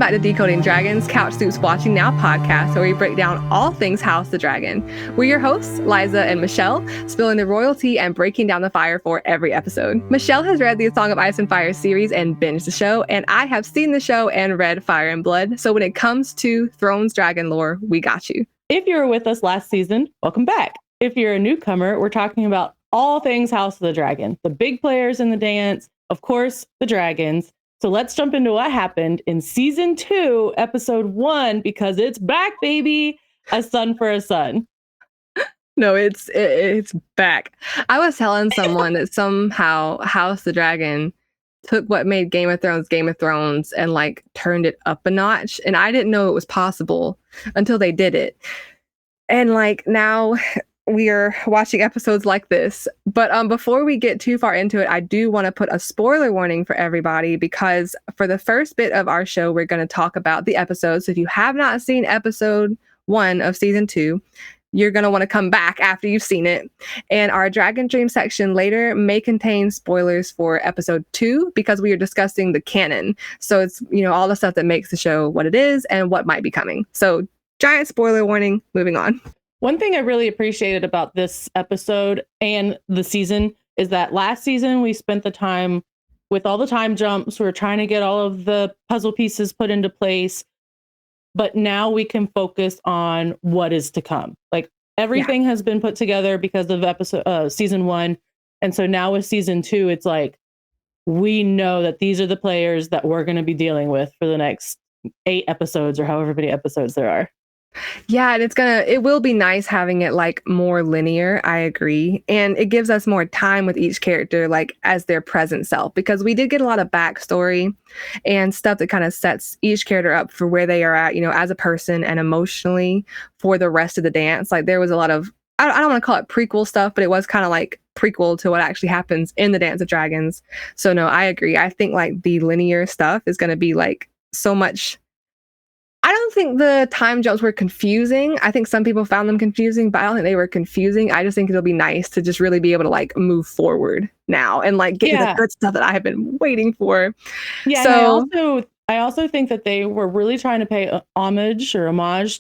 back to Decoding Dragons, CouchSoup's Watching Now podcast, where we break down all things House the Dragon. We're your hosts, Liza and Michelle, spilling the royalty and breaking down the fire for every episode. Michelle has read the Song of Ice and Fire series and binged the show, and I have seen the show and read Fire and Blood, so when it comes to Thrones Dragon lore, we got you. If you were with us last season, welcome back. If you're a newcomer, we're talking about all things House of the Dragon, the big players in the dance, of course, the dragons. So let's jump into what happened in season 2, episode 1, because it's back, baby. A Son for a Son. No, it's back. I was telling someone that somehow House the Dragon took what made Game of Thrones and like turned it up a notch. And I didn't know it was possible until they did it. And like now we are watching episodes like this. But before we get too far into it, I do want to put a spoiler warning for everybody, because for the first bit of our show, we're going to talk about the episodes. So if you have not seen episode 1 of season 2, you're going to want to come back after you've seen it. And our Dragon Dream section later may contain spoilers for episode 2, because we are discussing the canon. So it's, all the stuff that makes the show what it is and what might be coming. So giant spoiler warning, moving on. One thing I really appreciated about this episode and the season is that last season we spent the time with all the time jumps. We were trying to get all of the puzzle pieces put into place. But now we can focus on what is to come. Like everything has been put together because of season 1. And so now with season 2, it's like, we know that these are the players that we're going to be dealing with for the next 8 episodes or however many episodes there are. Yeah, and it will be nice having it like more linear. I agree. And it gives us more time with each character, like as their present self, because we did get a lot of backstory and stuff that kind of sets each character up for where they are at, as a person and emotionally for the rest of the dance. Like there was a lot of, I don't want to call it prequel stuff, but it was kind of like prequel to what actually happens in the Dance of Dragons. So no, I agree. I think like the linear stuff is going to be like so much. I don't think the time jumps were confusing. I think some people found them confusing, but I don't think they were confusing. I just think it'll be nice to just really be able to like move forward now and like get to the good stuff that I have been waiting for. Yeah. So I also think that they were really trying to pay homage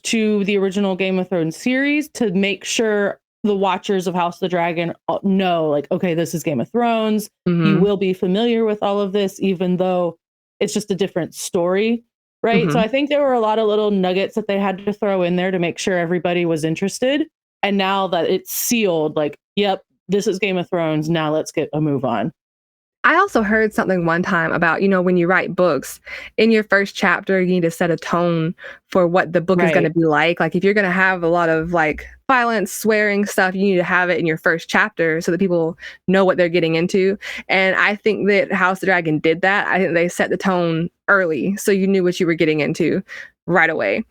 to the original Game of Thrones series to make sure the watchers of House of the Dragon know, like, okay, this is Game of Thrones. Mm-hmm. You will be familiar with all of this, even though it's just a different story. Right. Mm-hmm. So I think there were a lot of little nuggets that they had to throw in there to make sure everybody was interested. And now that it's sealed, like, yep, this is Game of Thrones. Now let's get a move on. I also heard something one time about, when you write books, in your first chapter, you need to set a tone for what the book is going to be like. Like if you're going to have a lot of like violence, swearing stuff, you need to have it in your first chapter so that people know what they're getting into. And I think that House of the Dragon did that. I think they set the tone early so you knew what you were getting into right away.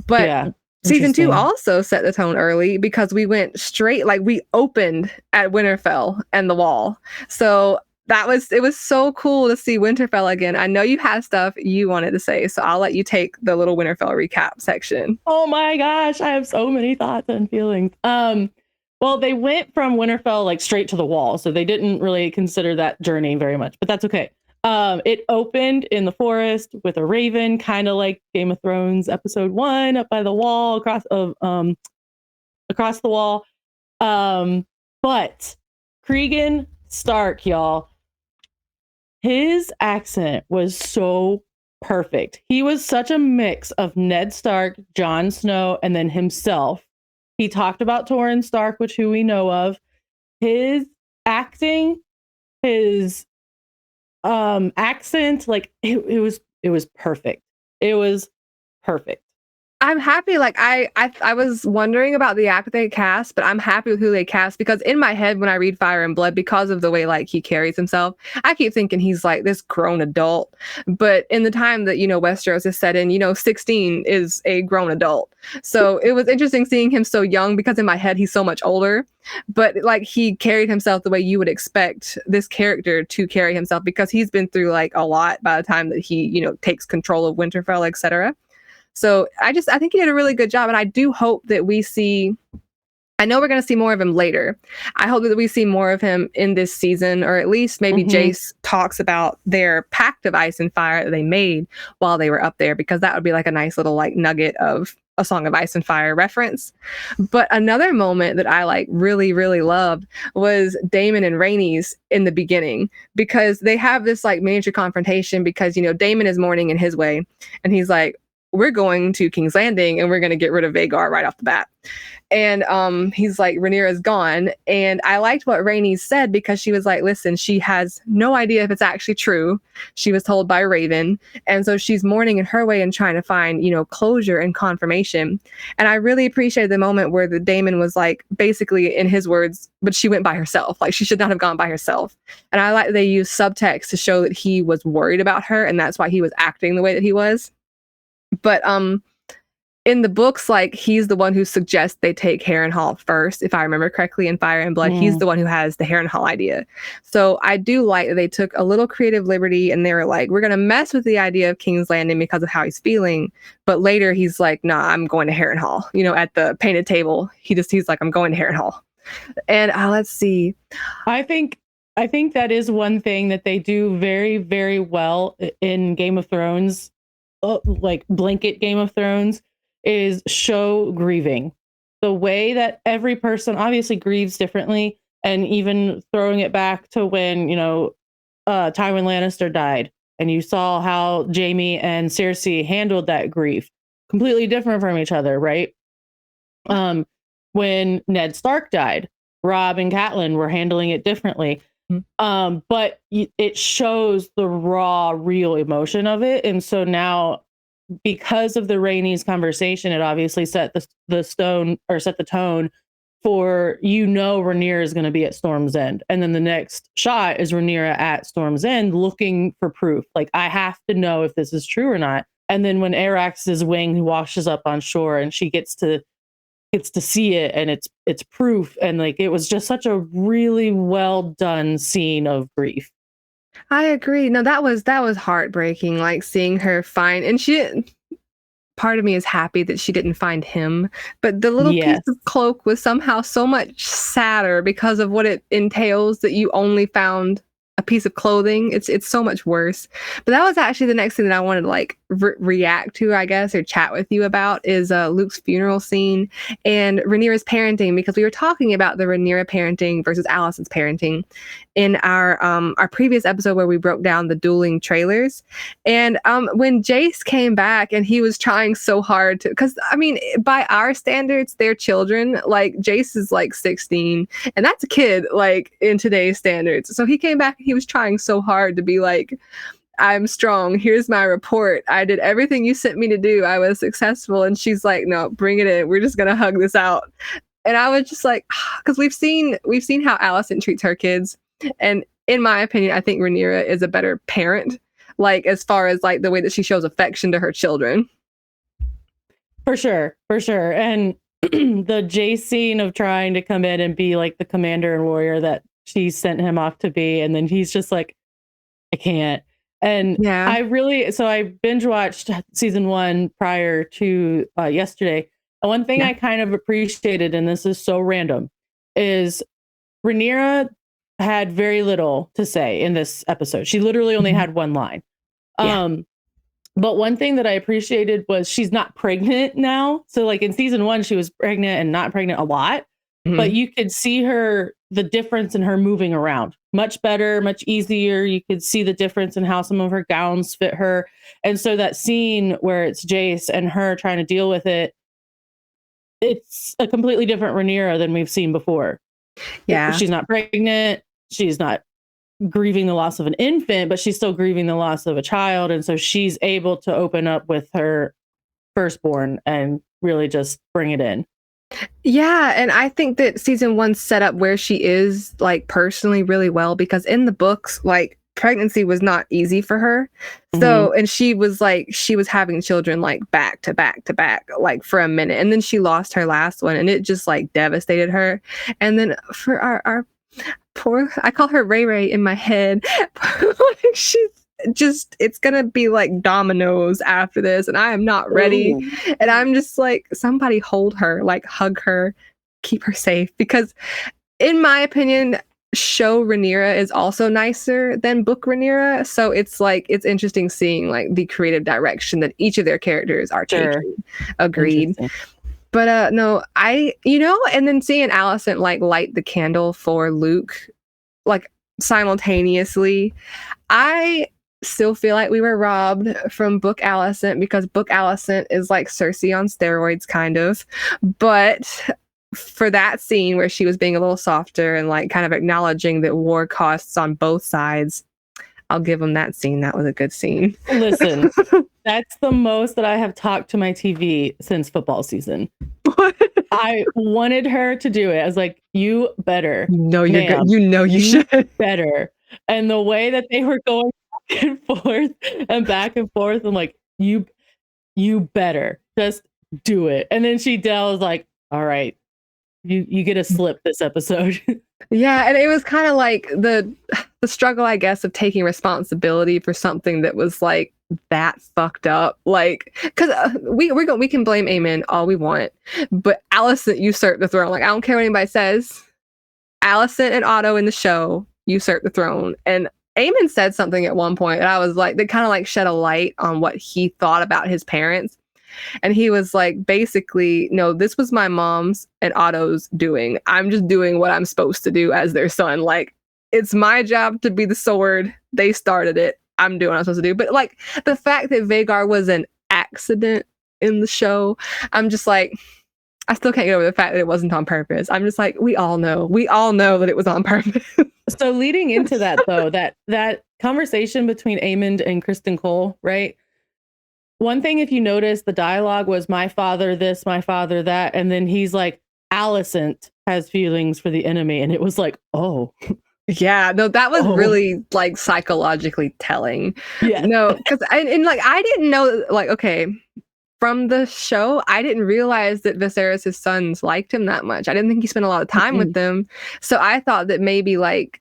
But season 2 also set the tone early because we went straight, like we opened at Winterfell and the Wall. So it was so cool to see Winterfell again. I know you had stuff you wanted to say, so I'll let you take the little Winterfell recap section. Oh my gosh, I have so many thoughts and feelings. Well, they went from Winterfell like straight to the Wall, so they didn't really consider that journey very much, but that's okay. It opened in the forest with a raven, kind of like Game of Thrones episode 1, up by the wall, across the wall. But Cregan Stark, y'all, his accent was so perfect. He was such a mix of Ned Stark, Jon Snow, and then himself. He talked about Torrhen Stark, who we know of. His acting, his accent, like it was perfect. It was perfect. I'm happy. Like I was wondering about the actor they cast, but I'm happy with who they cast, because in my head when I read Fire and Blood, because of the way like he carries himself, I keep thinking he's like this grown adult. But in the time that Westeros is set in, 16 is a grown adult. So it was interesting seeing him so young, because in my head he's so much older. But like he carried himself the way you would expect this character to carry himself, because he's been through like a lot by the time that he takes control of Winterfell, etc. So I think he did a really good job, and I do hope that we see I know we're going to see more of him later. I hope that we see more of him in this season, or at least maybe Jace talks about their pact of ice and fire that they made while they were up there, because that would be like a nice little like nugget of a Song of Ice and Fire reference. But another moment that I like really, really loved was Daemon and Rhaenys in the beginning, because they have this like miniature confrontation because, you know, Daemon is mourning in his way and he's like, we're going to King's Landing and we're going to get rid of Vhagar right off the bat. And he's like, Rhaenyra's gone. And I liked what Rhaenys said, because she was like, listen, she has no idea if it's actually true. She was told by Raven. And so she's mourning in her way and trying to find, you know, closure and confirmation. And I really appreciated the moment where the Daemon was like, basically in his words, but she went by herself. Like, she should not have gone by herself. And I like that they used subtext to show that he was worried about her. And that's why he was acting the way that he was. But in the books, like, he's the one who suggests they take Harrenhal first, if I remember correctly, in Fire and Blood. He's the one who has the Harrenhal idea. So I do like that they took a little creative liberty and they were like, we're going to mess with the idea of King's Landing because of how he's feeling. But later he's like, nah, I'm going to Harrenhal. You know, at the painted table, he's like, I'm going to Harrenhal. And let's see. I think that is one thing that they do very, very well in Game of Thrones, like blanket Game of Thrones, is show grieving. The way that every person obviously grieves differently, and even throwing it back to when, you know, Tywin Lannister died, and you saw how Jaime and Cersei handled that grief, completely different from each other, right? When Ned Stark died, Robb and Catelyn were handling it differently. But it shows the raw, real emotion of it. And so now, because of the Rhaenys conversation, it obviously set the tone for, you know, Rhaenyra is going to be at Storm's End. And then the next shot is Rhaenyra at Storm's End looking for proof. Like, I have to know if this is true or not. And then when Arax's wing washes up on shore and she gets to see it, and it's proof, and like, it was just such a really well done scene of grief. I agree. No, that was heartbreaking, like seeing her find, and part of me is happy that she didn't find him, but the little piece of cloak was somehow so much sadder because of what it entails, that you only found a piece of clothing. It's so much worse. But that was actually the next thing that I wanted to like react to, I guess, or chat with you about, is Luke's funeral scene and Rhaenyra's parenting, because we were talking about the Rhaenyra parenting versus Alicent's parenting in our previous episode where we broke down the dueling trailers. And when Jace came back and he was trying so hard to, because I mean, by our standards, they're children. Like, Jace is like 16, and that's a kid, like, in today's standards. So he came back and he was trying so hard to be like, I'm strong. Here's my report. I did everything you sent me to do. I was successful. And she's like, no, bring it in. We're just gonna hug this out. And I was just like, because we've seen how Alicent treats her kids. And in my opinion, I think Rhaenyra is a better parent, like, as far as like the way that she shows affection to her children. For sure. And the Jace scene of trying to come in and be like the commander and warrior that she sent him off to be, and then he's just like, I can't. And yeah, I binge watched season 1 prior to yesterday. And one thing I kind of appreciated, and this is so random, is Rhaenyra had very little to say in this episode. She literally only had one line. But one thing that I appreciated was she's not pregnant now. So like in season 1, she was pregnant and not pregnant a lot. But you could see the difference in her moving around. Much better, much easier. You could see the difference in how some of her gowns fit her. And so that scene where it's Jace and her trying to deal with it, it's a completely different Rhaenyra than we've seen before. Yeah. She's not pregnant. She's not grieving the loss of an infant, but she's still grieving the loss of a child. And so she's able to open up with her firstborn and really just bring it in. Yeah, and I think that season 1 set up where she is, like, personally really well, because in the books, like, pregnancy was not easy for her. So, and she was having children like back to back to back, like for a minute. And then she lost her last one and it just like devastated her. And then for our poor, I call her Ray Ray in my head. Like, she's just, it's gonna be like dominoes after this, and I am not ready. And I'm just like, somebody hold her, like hug her, keep her safe, because in my opinion, show Rhaenyra is also nicer than book Rhaenyra. So it's like, it's interesting seeing like the creative direction that each of their characters are taking. Agreed. But no, and then seeing Alicent like light the candle for Luke, like simultaneously, I still feel like we were robbed from book Alicent, because book Alicent is like Cersei on steroids, kind of. But for that scene where she was being a little softer and like kind of acknowledging that war costs on both sides, I'll give them that scene. That was a good scene. Listen, that's the most that I have talked to my TV since football season. I wanted her to do it. I was like, you better. No, you're good. You should. Better. And the way that they were going back and forth, I'm like, you better just do it. And then Dell was like, all right, you get a slip this episode. Yeah, and it was kind of like the struggle, I guess, of taking responsibility for something that was like that fucked up. Like, because we can blame Aemond all we want, but Alicent usurped the throne. Like, I don't care what anybody says. Alicent and Otto in the show usurped the throne, and Aemond said something at one point, and I was like, they kind of like shed a light on what he thought about his parents. And he was like, basically, no, this was my mom's and Otto's doing. I'm just doing what I'm supposed to do as their son. Like, it's my job to be the sword. They started it. I'm doing what I'm supposed to do. But like the fact that Vhagar was an accident in the show, I'm just like, I still can't get over the fact that it wasn't on purpose. I'm just like, we all know that it was on purpose. So leading into that though, that conversation between Aemond and Kristen Cole, right? One thing, if you notice, the dialogue was my father this, my father that, and then he's like, Alicent has feelings for the enemy, and it was like, oh. Yeah, no, that was really like psychologically telling. Yeah. No, because I didn't know, like, okay, from the show, I didn't realize that Viserys' sons liked him that much. I didn't think he spent a lot of time with them. So I thought that maybe like,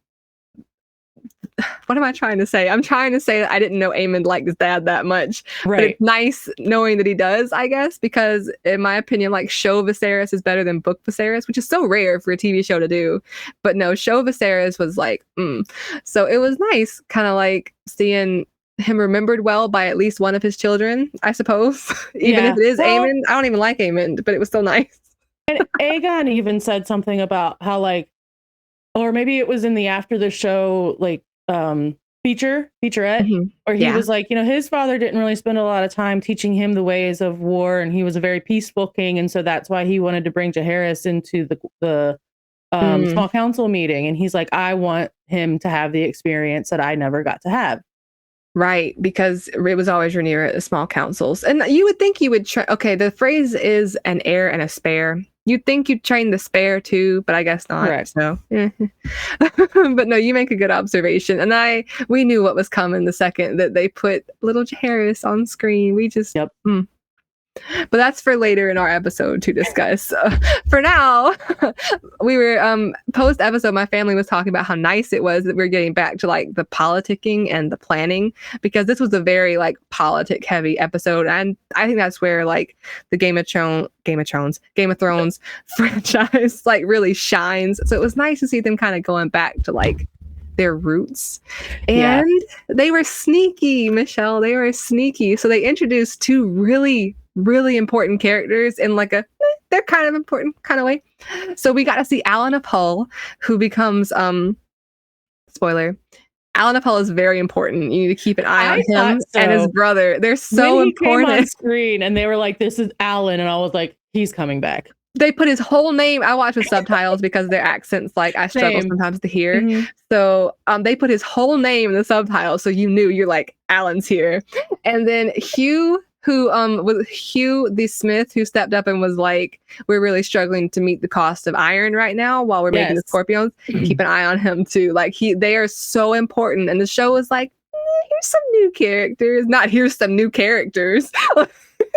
what am I trying to say? I'm trying to say that I didn't know Aemond liked his dad that much. Right. But it's nice knowing that he does, I guess, because in my opinion, like, show Viserys is better than book Viserys, which is so rare for a TV show to do. But no, show Viserys was like, So it was nice kind of like seeing him remembered well by at least one of his children, I suppose. Even if it is Aemond. I don't even like Aemond, but it was still nice. And Aegon even said something about how, like, or maybe it was in the after the show, like, featurette, where he was like, his father didn't really spend a lot of time teaching him the ways of war, and he was a very peaceful king, and so that's why he wanted to bring Jaehaerys into the small council meeting, and he's like, I want him to have the experience that I never got to have. Right, because it was always Rhaenyra at the small councils. And you would think you would okay, the phrase is an heir and a spare. You'd think you'd train the spare too, but I guess not. Correct. So, but no, you make a good observation. And we knew what was coming the second that they put little Jaehaerys on screen. We just, But that's for later in our episode to discuss. For now, we were post episode, my family was talking about how nice it was that we we're getting back to like the politicking and the planning, because this was a very like politic heavy episode, and I think that's where like the Game of Thrones franchise like really shines. So it was nice to see them kind of going back to like their roots. And they were sneaky, Michelle. They were sneaky. So they introduced two really important characters in like they're kind of important kind of way. So we got to see Alyn of Hull, who becomes spoiler, Alyn of Hull is very important. You need to keep an eye on him and his brother. They're so when he important. Came on screen and they were like, this is Alyn, and I was like, he's coming back. They put his whole name. I watch with subtitles because their accents, like, I struggle sometimes to hear. So they put his whole name in the subtitles, so you knew, you're like, Alyn's here. And then Hugh, who was Hugh the Smith, who stepped up and was like, we're really struggling to meet the cost of iron right now while we're making the Scorpions. Keep an eye on him too. Like, they are so important. And the show was like, here's some new characters, not here's some new characters. I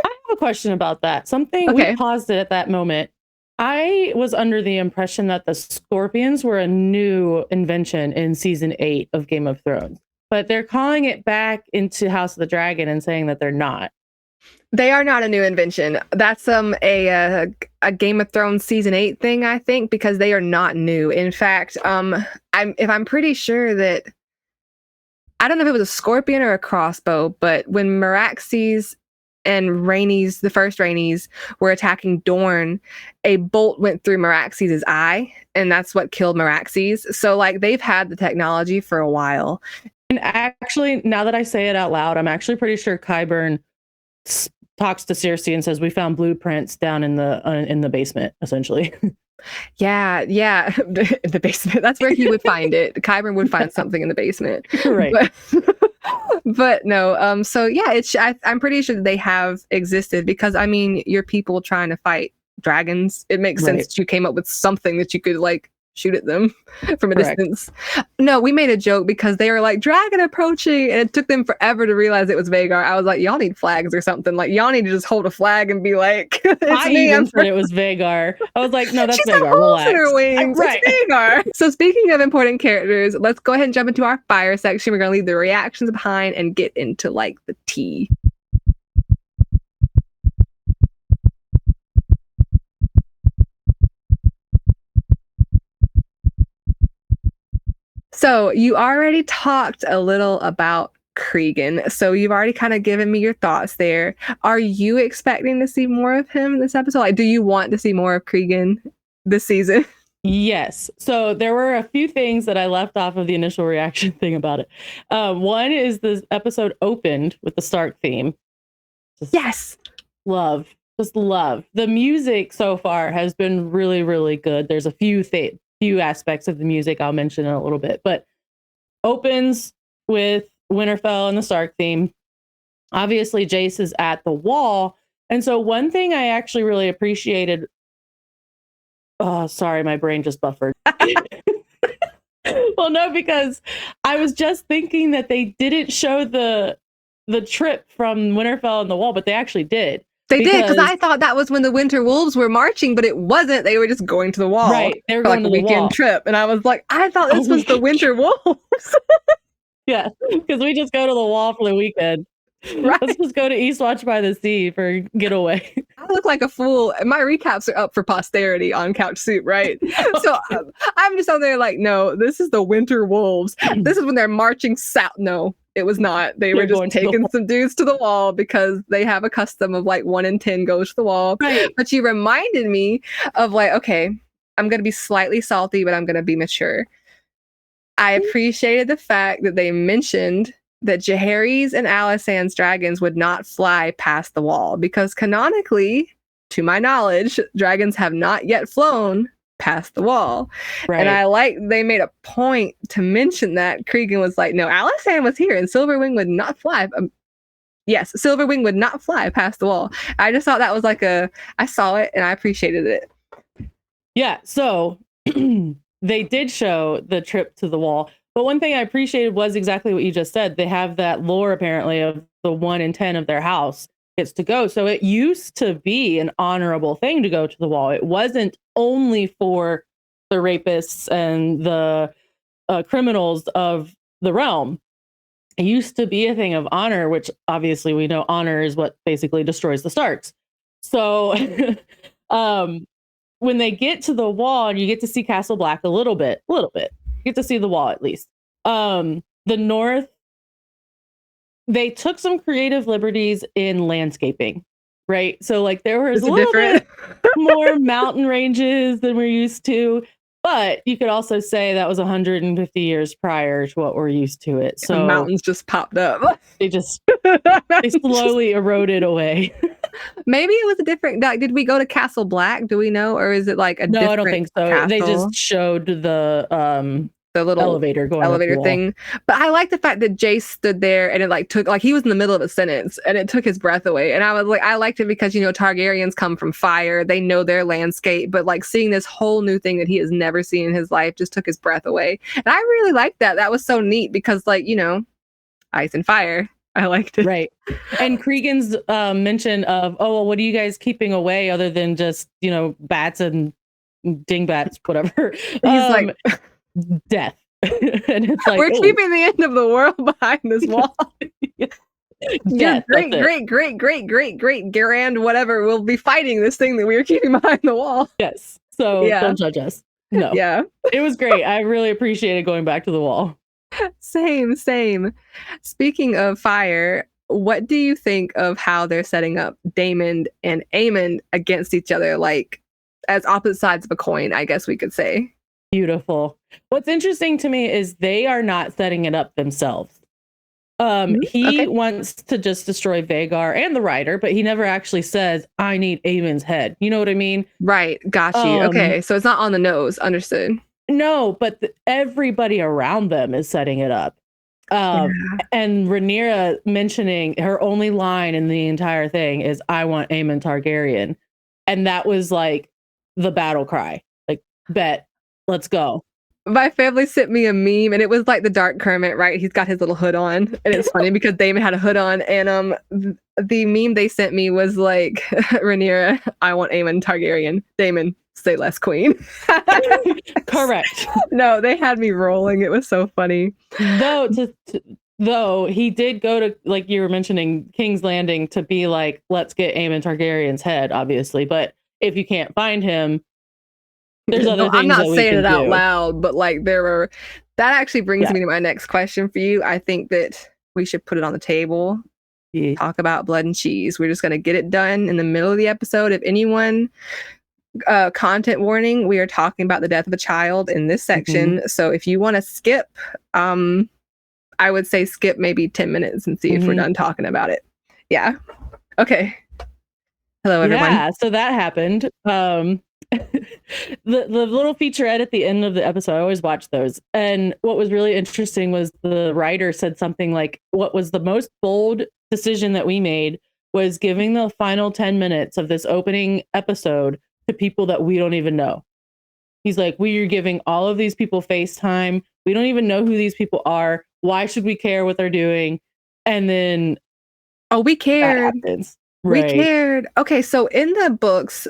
have a question about that. We paused it at that moment. I was under the impression that the Scorpions were a new invention in season 8 of Game of Thrones, but they're calling it back into House of the Dragon and saying that they're not. They are not a new invention. That's a Game of Thrones season 8 thing, I think, because they are not new. In fact, I'm pretty sure that I don't know if it was a scorpion or a crossbow, but when Meraxes and Rhaenys, the first Rhaenys, were attacking Dorne, a bolt went through Meraxes' eye, and that's what killed Meraxes. So, like, they've had the technology for a while. And actually, now that I say it out loud, I'm actually pretty sure Qyburn talks to Cersei and says, "We found blueprints down in the basement," essentially. Yeah, the basement. That's where he would find it. Qyburn would find something in the basement, Right? But no. So yeah, I'm pretty sure that they have existed because I mean, you're people trying to fight dragons. It makes sense that you came up with something that you could like shoot at them from a distance. No, we made a joke because they were like dragon approaching, and it took them forever to realize it was Vhagar. I was like, y'all need flags or something. Like y'all need to just hold a flag and be like, it's me. I said it was Vhagar. I was like, no, that's She's Vhagar. Relax. In her wings. Right. It's Vhagar. So speaking of important characters, let's go ahead and jump into our fire section. We're gonna leave the reactions behind and get into like the tea. So you already talked a little about Cregan. So you've already kind of given me your thoughts there. Are you expecting to see more of him in this episode? Like, do you want to see more of Cregan this season? Yes. So there were a few things that I left off of the initial reaction thing about it. One is this episode opened with the Stark theme. Yes. Just love. The music so far has been really, really good. There's a few aspects of the music I'll mention in a little bit, but opens with Winterfell and the Stark theme. Obviously, Jace is at the wall. And so one thing I actually really appreciated. Oh, sorry, my brain just buffered. Well, no, because I was just thinking that they didn't show the trip from Winterfell and the wall, but they actually did. They did, because I thought that was when the Winter Wolves were marching, but it wasn't. They were just going to the wall. Right. They were going to the weekend trip. And I was like, I thought this was the Winter Wolves. Yeah, because we just go to the wall for the weekend. Right. Let's just go to Eastwatch by the Sea for getaway. I look like a fool. My recaps are up for posterity on CouchSoup, right? So I'm just out there like, no, this is the Winter Wolves. This is when they're marching south. No, it was not. They're were just taking some dudes to the wall because they have a custom of like 1 in 10 goes to the wall. Right. But you reminded me of like, okay, I'm going to be slightly salty, but I'm going to be mature. I appreciated the fact that they mentioned that Jaehaerys and Alysanne's dragons would not fly past the wall because canonically, to my knowledge, dragons have not yet flown past the wall. Right. And I like they made a point to mention that. Cregan was like, no, Alysanne was here and Silverwing would not fly. Yes, Silverwing would not fly past the wall. I just thought that was like I saw it and I appreciated it. Yeah, so they did show the trip to the wall. But one thing I appreciated was exactly what you just said. They have that lore, apparently, of the 1 in 10 of their house gets to go. So it used to be an honorable thing to go to the wall. It wasn't only for the rapists and the criminals of the realm. It used to be a thing of honor, which obviously we know honor is what basically destroys the Starks. So when they get to the wall and you get to see Castle Black a little bit, get to see the wall at least. The north, they took some creative liberties in landscaping, right? So like there was a little bit more mountain ranges than we're used to, but you could also say that was 150 years prior to what we're used to it. So the mountains just popped up. They slowly eroded away. Maybe it was a different. Did we go to Castle Black? Do we know, or is it like a different? No, I don't think so. Castle? They just showed the little elevator thing. But I like the fact that Jace stood there and it like took like he was in the middle of a sentence and it took his breath away. And I was like, I liked it because Targaryens come from fire, they know their landscape, but like seeing this whole new thing that he has never seen in his life just took his breath away. And I really liked that. That was so neat because like ice and fire. I liked it. Right. And Cregan's mention of, oh, well, what are you guys keeping away other than just, bats and dingbats, whatever. He's like, death. And it's like, we're keeping the end of the world behind this wall. Your Yes, that's great, it. great, great, great, great, great grand whatever will be fighting this thing that we were keeping behind the wall. Yes. So Yeah. don't judge us. No. Yeah. It was great. I really appreciated going back to the wall. Same, same. Speaking of fire, what do you think of how they're setting up Daemon and Aemond against each other, like as opposite sides of a coin, I guess we could say? Beautiful. What's interesting to me is they are not setting it up themselves. He Okay. wants to just destroy Vagar and the writer, but he never actually says, I need Aemon's head. You know what I mean? Right. Got you. Um, Okay. So it's not on the nose. Understood. no, but everybody around them is setting it up. Yeah. And Rhaenyra mentioning her only line in the entire thing is, I want Aemon Targaryen. And that was like the battle cry. Like, bet, let's go. My family sent me a meme and it was like the Dark Kermit, right? He's got his little hood on. And it's funny because Damon had a hood on. And the meme they sent me was like Rhaenyra, I want Aemon Targaryen. Damon, say less queen. Correct. No, they had me rolling. It was so funny. Though he did go to, like you were mentioning, King's Landing to be like, let's get Aemon Targaryen's head, obviously. But if you can't find him, there's other No, I'm things not that we saying can it out do. loud, but like there were that actually brings me to my next question for you. I think that we should put it on the table. Yeah. Talk about blood and cheese. We're just gonna get it done in the middle of the episode. If anyone content warning, we are talking about the death of a child in this section. So if you want to skip, I would say skip maybe 10 minutes and see if we're done talking about it. Yeah. Okay. Hello, everyone. Yeah, so that happened. The little featurette at the end of the episode, I always watch those. And what was really interesting was the writer said something like, what was the most bold decision that we made was giving the final 10 minutes of this opening episode to people that we don't even know. He's like, we are giving all of these people FaceTime. We don't even know who these people are. Why should we care what they're doing? And then we cared. Right. We cared. Okay, so in the books,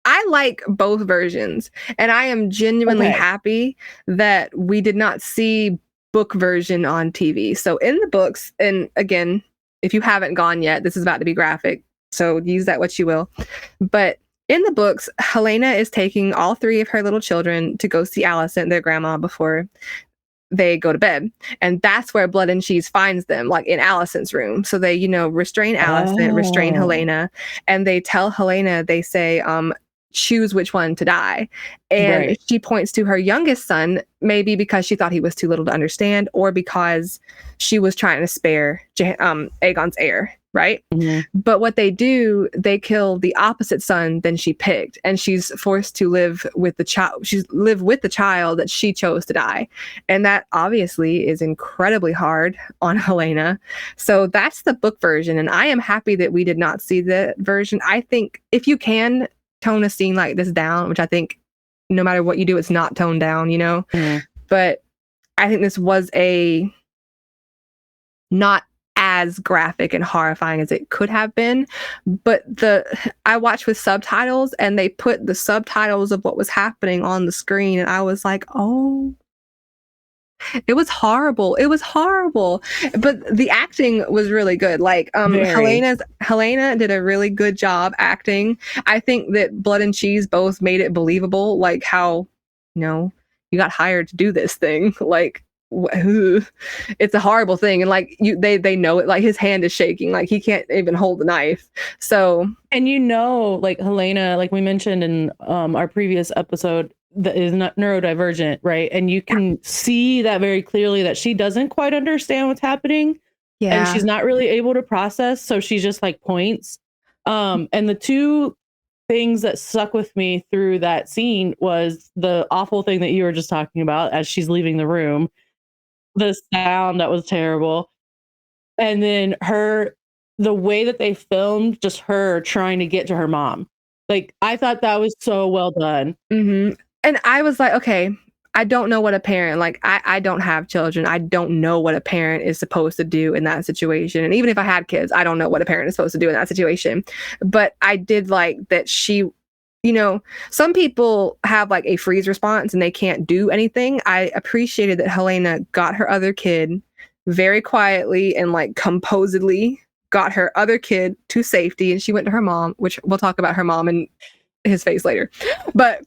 I like both versions, and I am genuinely happy that we did not see book version on TV. So in the books, and again, if you haven't gone yet, this is about to be graphic, so use that what you will. But in the books, Helena is taking all three of her little children to go see Alicent, their grandma, before they go to bed. And that's where Blood and Cheese finds them, like in Alicent's room. So they, restrain Alicent, restrain Helena, and they tell Helena, they say, choose which one to die. And she points to her youngest son, maybe because she thought he was too little to understand, or because she was trying to spare Aegon's heir, right? But what they do, they kill the opposite son than she picked, and she's forced to live with the child. She's live with the child that she chose to die, and that obviously is incredibly hard on Helena. So that's the book version, and I am happy that we did not see the version. I think if you can tone a scene like this down, which I think no matter what you do, it's not toned down, but I think this was a not as graphic and horrifying as it could have been. But I watched with subtitles, and they put the subtitles of what was happening on the screen, and I was like, oh, it was horrible. It was horrible. But the acting was really good. Like Helena did a really good job acting. I think that Blood and Cheese both made it believable, like how, you got hired to do this thing. Like, it's a horrible thing, and like they know it. Like his hand is shaking, like he can't even hold the knife. So, and like Helena, like we mentioned in our previous episode, that is not neurodivergent, right? And you can see that very clearly that she doesn't quite understand what's happening, and she's not really able to process. So she just like points. And the two things that stuck with me through that scene was the awful thing that you were just talking about as she's leaving the room. The sound that was terrible. And then the way that they filmed just her trying to get to her mom. Like, I thought that was so well done. And I was like, okay, I don't know what a parent, like, I don't have children. I don't know what a parent is supposed to do in that situation. And even if I had kids, I don't know what a parent is supposed to do in that situation. But I did like that she, some people have like a freeze response and they can't do anything. I appreciated that Helena got her other kid very quietly and like composedly got her other kid to safety, and she went to her mom, which we'll talk about her mom and his face later. But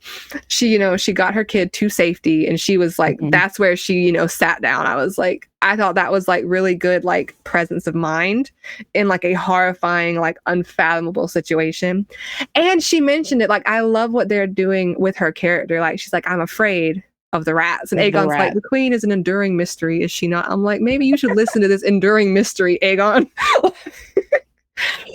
she, she got her kid to safety, and she was like, that's where she, sat down. I was like, I thought that was like really good, like presence of mind in like a horrifying, like unfathomable situation. And she mentioned it, like, I love what they're doing with her character. Like, she's like, I'm afraid of the rats. And Aegon's like, the queen is an enduring mystery, is she not? I'm like, maybe you should listen to this enduring mystery, Aegon.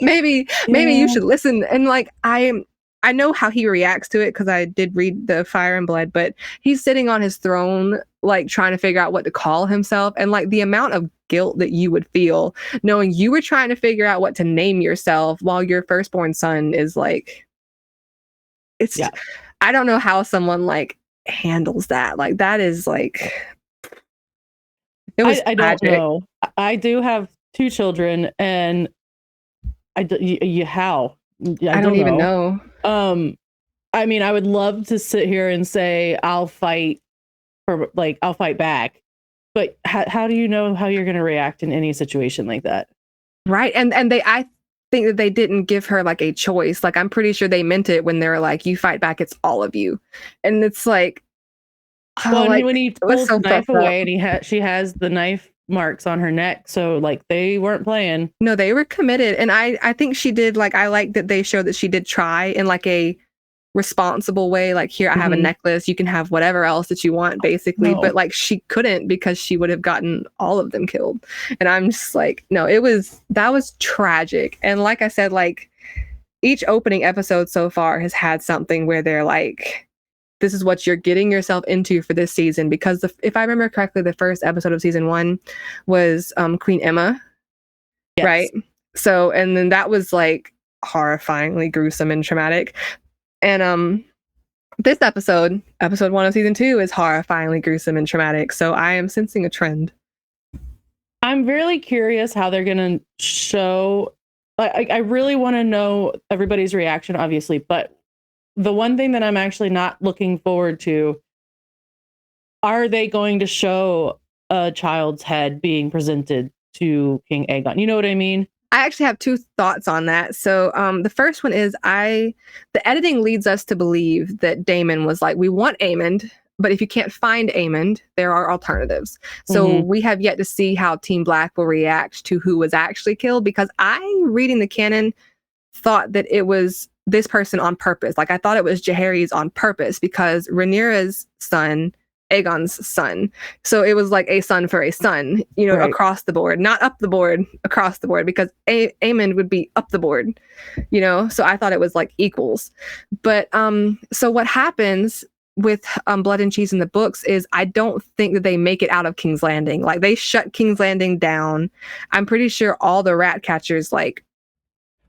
maybe you should listen. And like, I know how he reacts to it because I did read the Fire and Blood, but he's sitting on his throne, like trying to figure out what to call himself. And like the amount of guilt that you would feel knowing you were trying to figure out what to name yourself while your firstborn son is like, I don't know how someone like handles that. Like that is like, it was I don't know. I do have 2 children, and how? I don't even know. I mean, I would love to sit here and say I'll fight back, but how do you know how you're going to react in any situation like that? Right. And I think that they didn't give her like a choice. Like, I'm pretty sure they meant it when they're like, you fight back, it's all of you. And it's like, well, like, when he pulls the knife away and she has the knife marks on her neck, so like they weren't playing. No, they were committed. And I think she did, like, I like that they showed that she did try in like a responsible way, like, here, I have a necklace, you can have whatever else that you want, basically. But like, she couldn't, because she would have gotten all of them killed. And I'm just like, no, that was tragic. And like I said, like, each opening episode so far has had something where they're like, this is what you're getting yourself into for this season. Because if I remember correctly, the first episode of season 1 was Queen Emma. Yes. Right? So, and then that was like horrifyingly gruesome and traumatic. And this episode 1 of season 2, is horrifyingly gruesome and traumatic. So I am sensing a trend. I'm really curious how they're going to show. I really want to know everybody's reaction, obviously. But the one thing that I'm actually not looking forward to, are they going to show a child's head being presented to King Aegon? You know what I mean? I actually have 2 thoughts on that. So the first one is the editing leads us to believe that Daemon was like, we want Aemond, but if you can't find Aemond, there are alternatives. So we have yet to see how Team Black will react to who was actually killed, because I, reading the canon, thought that it was this person on purpose. Like, I thought it was Jaehaerys on purpose, because Rhaenyra's son, Aegon's son. So it was like a son for a son, right, across the board, not up the board, across the board, because Aemond would be up the board, so I thought it was like equals. But so what happens with Blood and Cheese in the books is, I don't think that they make it out of King's Landing. Like, they shut King's Landing down. I'm pretty sure all the rat catchers, like,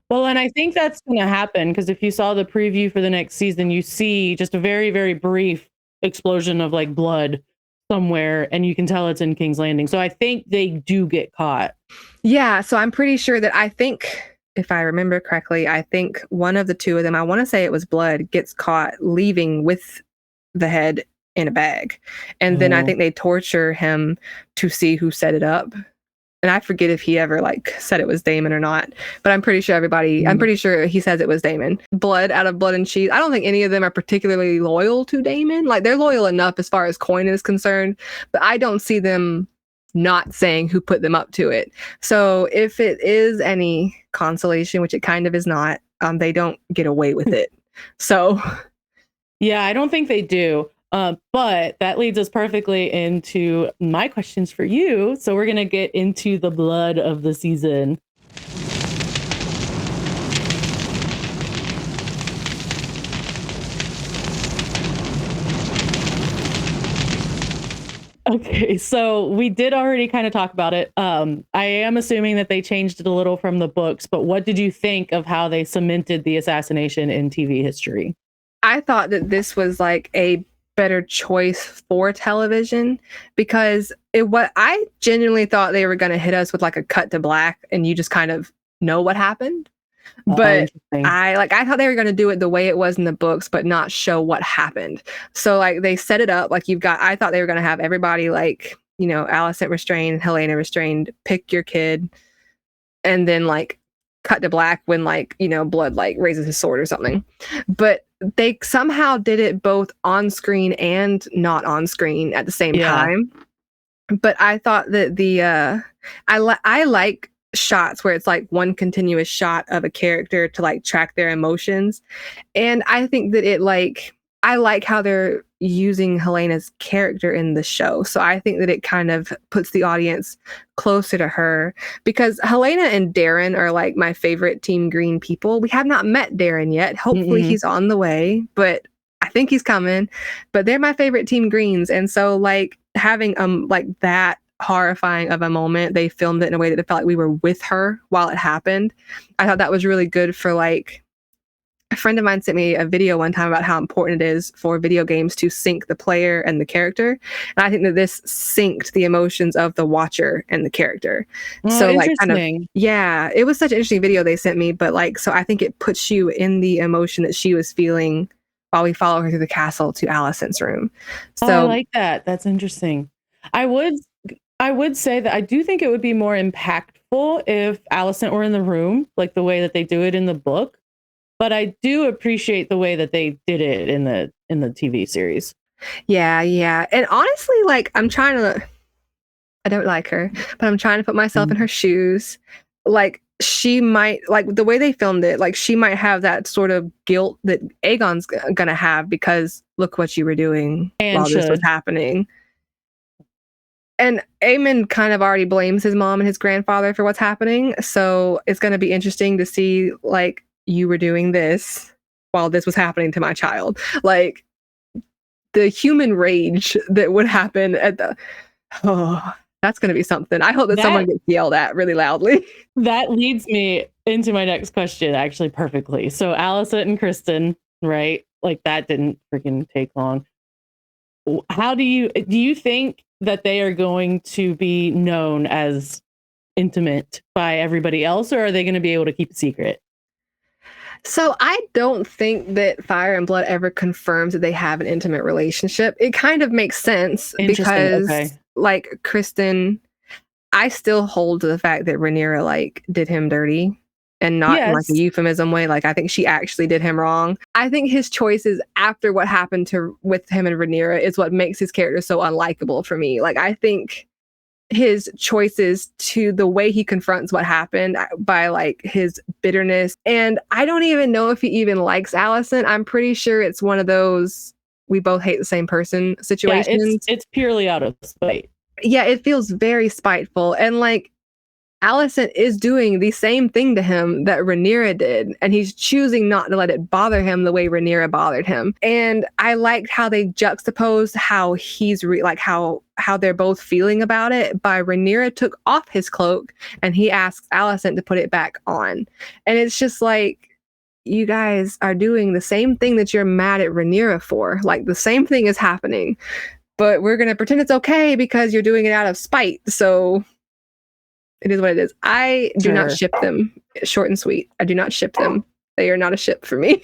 well, and I think that's going to happen, because if you saw the preview for the next season, you see just a very, very brief explosion of like blood somewhere, and you can tell it's in King's Landing. So I think they do get caught. Yeah, so I'm pretty sure that, I think, if I remember correctly, I think one of the 2 of them, I want to say it was Blood, gets caught leaving with the head in a bag. And then I think they torture him to see who set it up. And I forget if he ever like said it was Daemon or not, but I'm pretty sure I'm pretty sure he says it was Daemon. Blood out of Blood and Cheese, I don't think any of them are particularly loyal to Daemon. Like, they're loyal enough as far as coin is concerned, but I don't see them not saying who put them up to it. So if it is any consolation, which it kind of is not, they don't get away with it. So yeah, I don't think they do. But that leads us perfectly into my questions for you. So we're going to get into the blood of the season. Okay, so we did already kind of talk about it. I am assuming that they changed it a little from the books, but what did you think of how they cemented the assassination in TV history? I thought that this was like a better choice for television, because what I genuinely thought they were going to hit us with like a cut to black and you just kind of know what happened. But I thought they were going to do it the way it was in the books, but not show what happened. So like, they set it up like, I thought they were going to have everybody like, Alicent restrained, Helena restrained, pick your kid, and then like cut to black when like, you know, Blood like raises his sword or something. But they somehow did it both on screen and not on screen at the same time. But I thought that I like shots where it's like one continuous shot of a character to like track their emotions. And I think that I like how they're using Helena's character in the show. So I think that it kind of puts the audience closer to her, because Helena and Darren are like my favorite Team Green people. We have not met Darren yet. Hopefully he's on the way, but I think he's coming. But they're my favorite Team Greens. And so like having like that horrifying of a moment, they filmed it in a way that it felt like we were with her while it happened. I thought that was really good for like, a friend of mine sent me a video one time about how important it is for video games to sync the player and the character. And I think that this synced the emotions of the watcher and the character. So like kind of, yeah, it was such an interesting video they sent me, but like, so I think it puts you in the emotion that she was feeling while we follow her through the castle to Alicent's room. So I like that. That's interesting. I would say that I do think it would be more impactful if Alicent were in the room, like the way that they do it in the book. But I do appreciate the way that they did it in the TV series. Yeah. And honestly, like I don't like her, but I'm trying to put myself in her shoes. Like she might, like the way they filmed it, like she might have that sort of guilt that Aegon's gonna have, because look what you were doing while this was happening. And Aemond kind of already blames his mom and his grandfather for what's happening. So it's going to be interesting to see, like, you were doing this while this was happening to my child. Like, the human rage that would happen at that's going to be something. I hope that someone gets yelled at really loudly. That leads me into my next question, actually, perfectly. So Alicent and Kristen, right? Like, that didn't freaking take long. How do you think that they are going to be known as intimate by everybody else, or are they going to be able to keep it secret? So I don't think that Fire and Blood ever confirms that they have an intimate relationship. It kind of makes sense because like Kristen, I still hold to the fact that Rhaenyra like did him dirty, and not in like a euphemism way. Like I think she actually did him wrong. I think his choices after what happened with him and Rhaenyra is what makes his character so unlikable for me. Like I think his choices to the way he confronts what happened by like his bitterness. And I don't even know if he even likes Alicent. I'm pretty sure it's one of those we both hate the same person situations. Yeah, it's purely out of spite. Yeah, it feels very spiteful. And like Alicent is doing the same thing to him that Rhaenyra did, and he's choosing not to let it bother him the way Rhaenyra bothered him. And I liked how they juxtaposed how he's how they're both feeling about it by Rhaenyra took off his cloak and he asks Alicent to put it back on. And it's just like, you guys are doing the same thing that you're mad at Rhaenyra for. Like the same thing is happening, but we're going to pretend it's okay because you're doing it out of spite. So it is what it is. I do not ship them. Short and sweet. I do not ship them. They are not a ship for me.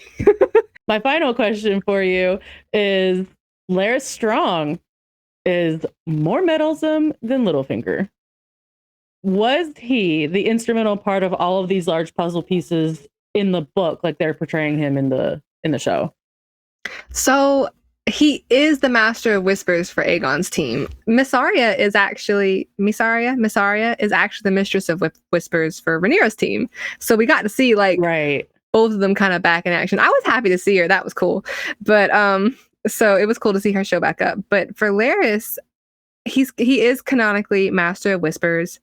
My final question for you is, Larys Strong is more meddlesome than Littlefinger. Was he the instrumental part of all of these large puzzle pieces in the book, like they're portraying him in the show? So he is the master of whispers for Aegon's team. Mysaria is actually the mistress of whispers for Rhaenyra's team. So we got to see like both of them kind of back in action. I was happy to see her. That was cool. But so it was cool to see her show back up. But for Larys, he is canonically master of whispers,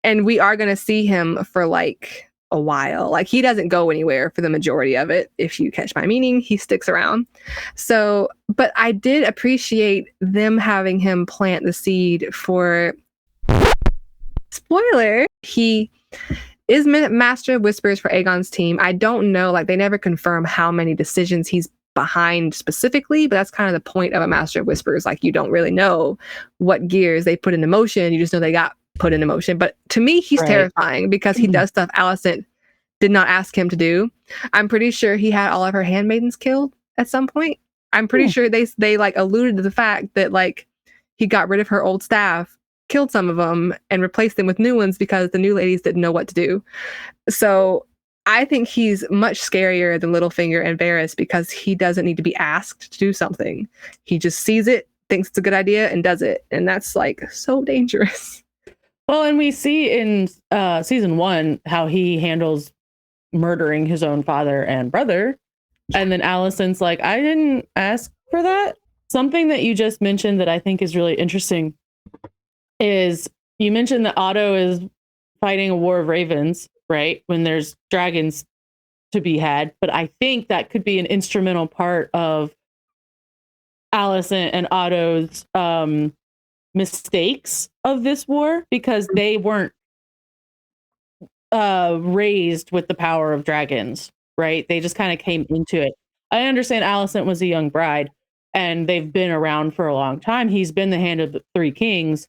and we are going to see him for like a while. Like he doesn't go anywhere for the majority of it. If you catch my meaning, he sticks around. So, but I did appreciate them having him plant the seed for, spoiler, he is master of whispers for Aegon's team. I don't know, like they never confirm how many decisions he's behind specifically, but that's kind of the point of a master of whispers. Like you don't really know what gears they put into motion. You just know they got put into motion. But to me, he's terrifying because he does stuff Alicent did not ask him to do. I'm pretty sure he had all of her handmaidens killed at some point. I'm pretty sure they like alluded to the fact that like he got rid of her old staff, killed some of them and replaced them with new ones because the new ladies didn't know what to do. So I think he's much scarier than Littlefinger and Varys because he doesn't need to be asked to do something. He just sees it, thinks it's a good idea, and does it. And that's like so dangerous. Well, and we see in season 1 how he handles murdering his own father and brother. And then Alicent's like, I didn't ask for that. Something that you just mentioned that I think is really interesting is you mentioned that Otto is fighting a war of ravens, right? When there's dragons to be had. But I think that could be an instrumental part of Alicent and Otto's mistakes of this war, because they weren't raised with the power of dragons, right? They just kind of came into it. I understand Alicent was a young bride and they've been around for a long time. He's been the hand of the three kings,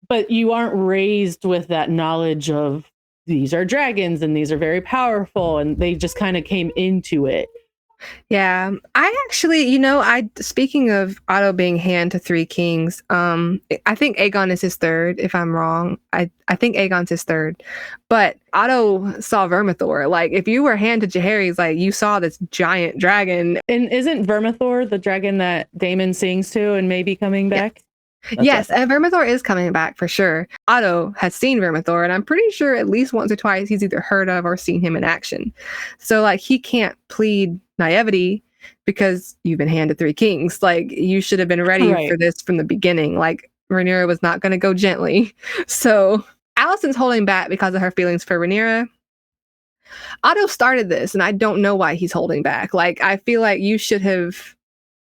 but you aren't raised with that knowledge of these are dragons and these are very powerful, and they just kind of came into it. Yeah, I actually, speaking of Otto being hand to three kings, I think Aegon is his third, if I'm wrong. I think Aegon's his third, but Otto saw Vermithor. Like, if you were hand to Jaehaerys, like, you saw this giant dragon. And isn't Vermithor the dragon that Daemon sings to and may be coming back? Yes, and Vermithor is coming back for sure. Otto has seen Vermithor, and I'm pretty sure at least once or twice he's either heard of or seen him in action. So, like, he can't plead naivety because you've been handed three kings. Like, you should have been ready for this from the beginning. Like, Rhaenyra was not going to go gently. So, Alicent's holding back because of her feelings for Rhaenyra. Otto started this, and I don't know why he's holding back. Like, I feel like you should have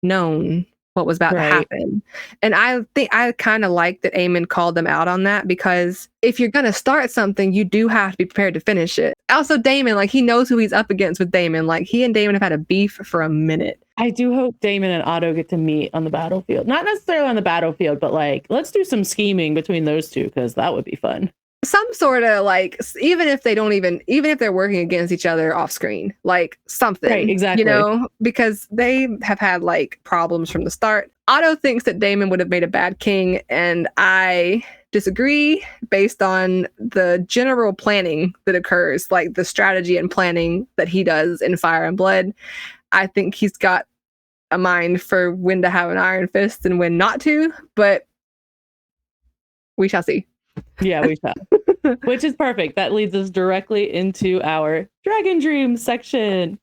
known what was about to happen. And I think I kind of like that Aemond called them out on that, because if you're going to start something, you do have to be prepared to finish it. Also, Daemon, like, he knows who he's up against with Daemon. Like, he and Daemon have had a beef for a minute. I do hope Daemon and Otto get to meet on the battlefield. Not necessarily on the battlefield, but like, let's do some scheming between those two, because that would be fun. Some sort of, like, even if they're working against each other off screen, like something, right? Exactly. Because they have had like problems from the start. Otto thinks that Daemon would have made a bad king, and I disagree based on the general planning that occurs, like the strategy and planning that he does in Fire and Blood. I think he's got a mind for when to have an iron fist and when not to, but we shall see. Yeah, we shall. Which is perfect. That leads us directly into our Dragon Dream section.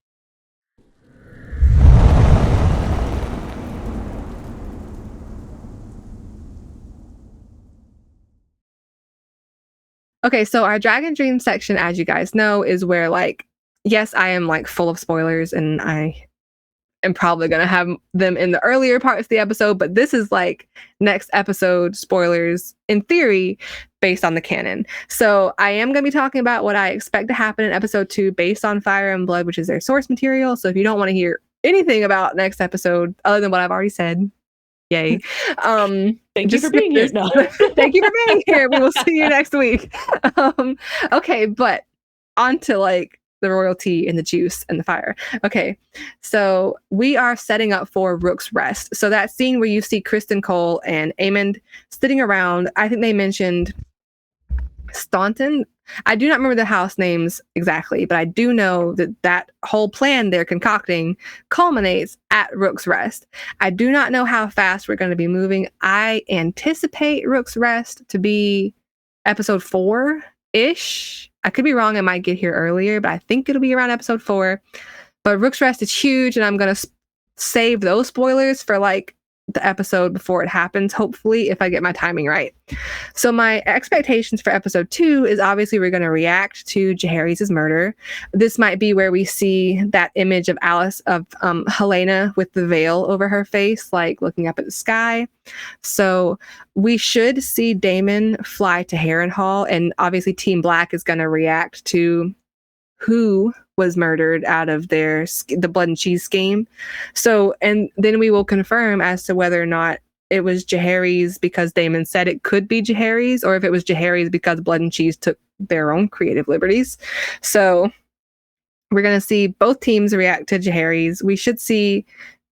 Okay, so our Dragon Dream section, as you guys know, is where, like, yes, I am like full of spoilers, and I am probably going to have them in the earlier parts of the episode, but this is like next episode spoilers in theory based on the canon. So I am going to be talking about what I expect to happen in episode 2 based on Fire and Blood, which is their source material. So if you don't want to hear anything about next episode other than what I've already said, yay. Thank you for being here. No. Thank you for being here. We will see you next week. Okay, but on to like the royalty and the juice and the fire. Okay, so we are setting up for Rook's Rest. So that scene where you see Kristen Cole and Aemond sitting around, I think they mentioned Staunton. I do not remember the house names exactly, but I do know that that whole plan they're concocting culminates at Rook's Rest. I do not know how fast we're going to be moving. I anticipate Rook's Rest to be episode 4-ish. I could be wrong. I might get here earlier, but I think it'll be around episode 4. But Rook's Rest is huge, and I'm going to save those spoilers for like the episode before it happens, hopefully, if I get my timing right. So my expectations for episode 2 is obviously we're going to react to Jaehaerys' murder. This might be where we see that image of Helena with the veil over her face, like looking up at the sky. So we should see Daemon fly to Harrenhal, and obviously Team Black is going to react to who was murdered out of the blood and cheese scheme. So, and then we will confirm as to whether or not it was Jaehaerys because Daemon said it could be Jaehaerys, or if it was Jaehaerys because blood and cheese took their own creative liberties. So we're going to see both teams react to Jaehaerys. We should see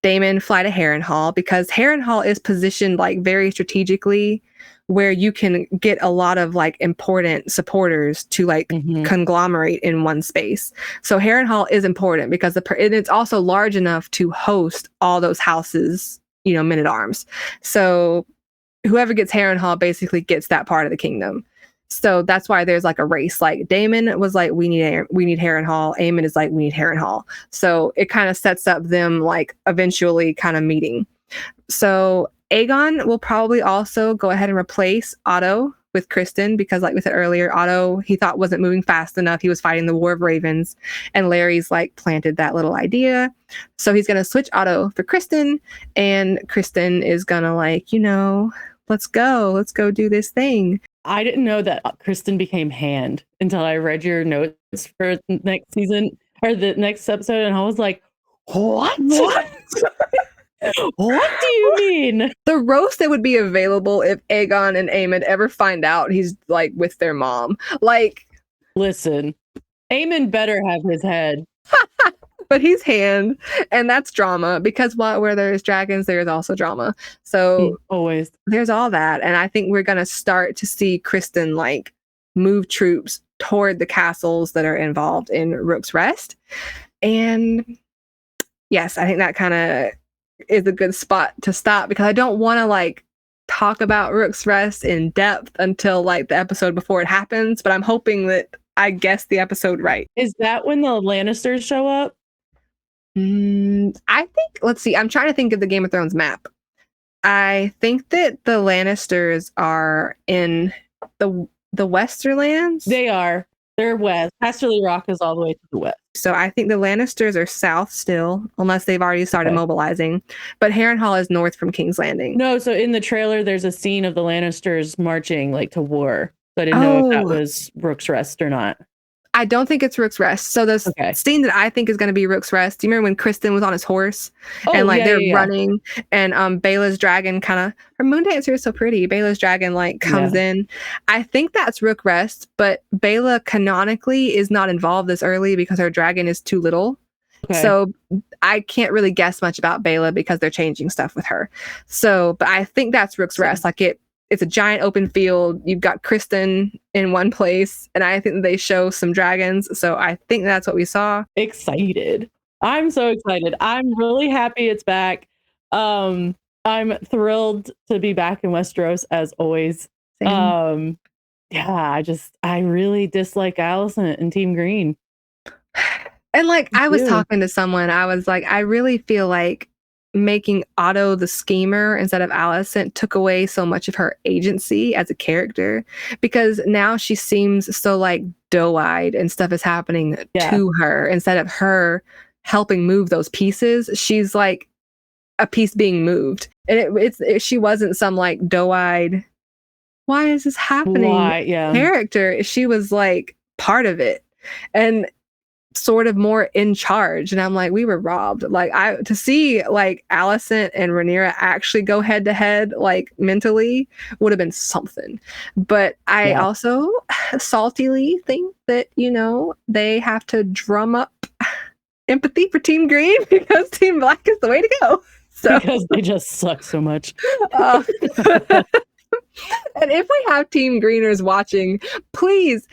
Daemon fly to Harrenhal because Harrenhal is positioned like very strategically where you can get a lot of like important supporters to like conglomerate in one space. So Harrenhal is important because it's also large enough to host all those houses, men at arms. So whoever gets Harrenhal basically gets that part of the kingdom. So that's why there's like a race. Like Daemon was like, we need Harrenhal. Aemond is like, we need Harrenhal. So it kind of sets up them like eventually kind of meeting. So Aegon will probably also go ahead and replace Otto with Kristen because, like we said earlier, Otto he thought wasn't moving fast enough. He was fighting the War of Ravens, and Larry's like planted that little idea. So he's gonna switch Otto for Kristen, and Kristen is gonna like, let's go do this thing. I didn't know that Kristen became Hand until I read your notes for next season or the next episode, and I was like, what? What do you mean? The roast that would be available if Aegon and Aemond ever find out he's like with their mom. Like, listen, Aemond better have his head. But he's Hand, and that's drama because where there's dragons, there's also drama. So always there's all that, and I think we're gonna start to see Kristen like move troops toward the castles that are involved in Rook's Rest. And yes, I think that kind of is a good spot to stop because I don't want to like talk about Rook's Rest in depth until like the episode before it happens. But I'm hoping that I guessed the episode right. Is that when the Lannisters show up? I think, let's see, I'm trying to think of the Game of Thrones map. I think that the Lannisters are in the Westerlands. They are. They're west. Casterly Rock is all the way to the west. So I think the Lannisters are south still, unless they've already started mobilizing. But Harrenhal is north from King's Landing. No, so in the trailer, there's a scene of the Lannisters marching like to war. So I didn't know if that was Rook's Rest or not. I don't think it's Rook's Rest. So the scene that I think is going to be Rook's Rest. Do you remember when Kristen was on his horse and like they're running and Bela's dragon her moon dancer is so pretty. Bela's dragon like comes in. I think that's Rook Rest, but Bela canonically is not involved this early because her dragon is too little. So I can't really guess much about Bela because they're changing stuff with her. So, but I think that's Rook's Rest. Like it's a giant open field. You've got Kristen in one place, and I think they show some dragons. So I think that's what we saw. Excited. I'm so excited. I'm really happy it's back. I'm thrilled to be back in Westeros as always. Same. I really dislike Alicent and Team Green. And like I was talking to someone, I was like, I really feel like making Otto the schemer instead of Alicent took away so much of her agency as a character because now she seems so like doe-eyed and stuff is happening to her instead of her helping move those pieces. She's like a piece being moved, and she wasn't some like doe-eyed, why is this happening character. She was like part of it and sort of more in charge, and I'm like, we were robbed. Like to see like Alicent and Rhaenyra actually go head to head like mentally would have been something. But I also saltily think that they have to drum up empathy for Team Green because Team Black is the way to go. So because they just suck so much. And if we have Team Greeners watching, please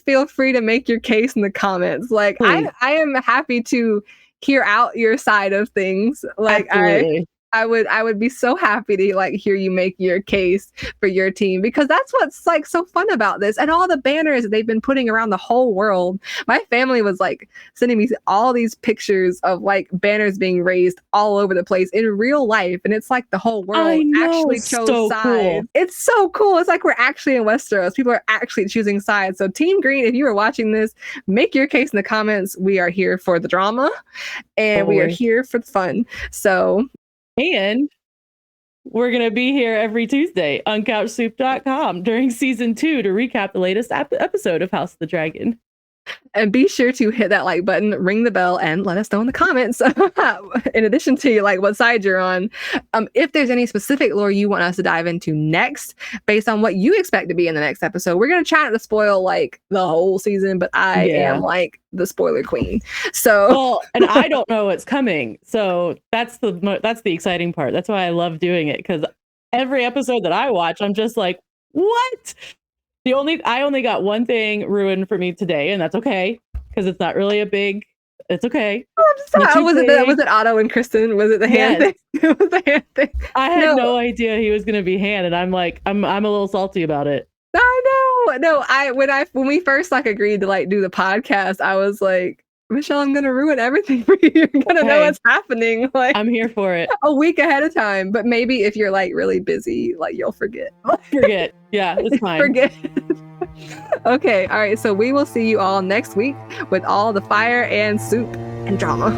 feel free to make your case in the comments. Like I am happy to hear out your side of things. Like absolutely. I would be so happy to like hear you make your case for your team because that's what's like so fun about this and all the banners that they've been putting around the whole world. My family was like sending me all these pictures of like banners being raised all over the place in real life, and it's like the whole world actually chose sides. Cool. It's so cool. It's like we're actually in Westeros. People are actually choosing sides. So Team Green, if you are watching this, make your case in the comments. We are here for the drama and we are here for the fun. So. And we're going to be here every Tuesday on CouchSoup.com during season 2 to recap the latest episode of House of the Dragon. And be sure to hit that like button, ring the bell, and let us know in the comments, in addition to like what side you're on. If there's any specific lore you want us to dive into next, based on what you expect to be in the next episode, we're going to try not to spoil like the whole season, but I am like the spoiler queen. So, and I don't know what's coming. So that's the exciting part. That's why I love doing it, because every episode that I watch, I'm just like, what? I only got one thing ruined for me today, and that's okay because it's not really it's okay. Was it Otto and Kristen? Was it the hand thing? It was the hand thing. I had no idea he was gonna be hand, and I'm like, I'm a little salty about it. I know. No, when we first like agreed to like do the podcast, I was like, Michelle, I'm gonna ruin everything for you. You're gonna know what's happening. Like, I'm here for it. A week ahead of time. But maybe if you're like really busy, like you'll forget. Yeah, it's fine. Forget. Okay, all right. So we will see you all next week with all the fire and soup and drama.